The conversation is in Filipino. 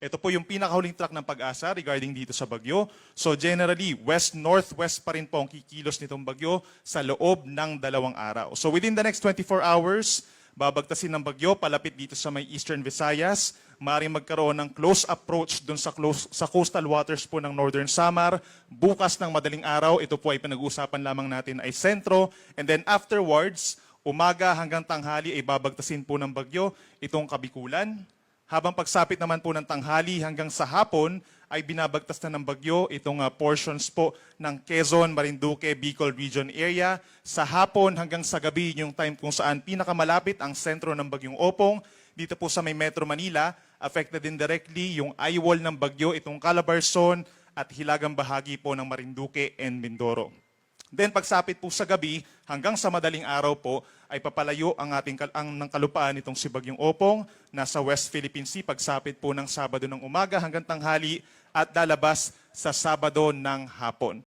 Ito po yung pinakahuling track ng Pag-asa regarding dito sa bagyo. So generally, west-northwest pa rin po ang kikilos nitong bagyo sa loob ng 2 araw. So within the next 24 hours, babagtasin ng bagyo palapit dito sa may Eastern Visayas. Maaaring magkaroon ng close approach dun sa coastal waters po ng Northern Samar. Bukas ng madaling araw, ito po ay pinag-uusapan lamang natin ay sentro. And then afterwards, umaga hanggang tanghali ay babagtasin po ng bagyo itong Kabikulan. Habang pagsapit naman po ng tanghali hanggang sa hapon, ay binabagtas na ng bagyo itong portions po ng Quezon, Marinduque, Bicol Region area. Sa hapon hanggang sa gabi, yung time kung saan pinakamalapit ang sentro ng bagyong Opong. Dito po sa may Metro Manila, affected din directly yung eyewall ng bagyo, itong Calabarzon at hilagang bahagi po ng Marinduque and Mindoro. Then pagsapit po sa gabi hanggang sa madaling araw po ay papalayo ang ng kalupaan nitong si Bagyong Opong nasa West Philippine Sea pagsapit po ng Sabado ng umaga hanggang tanghali at lalabas sa Sabado ng hapon.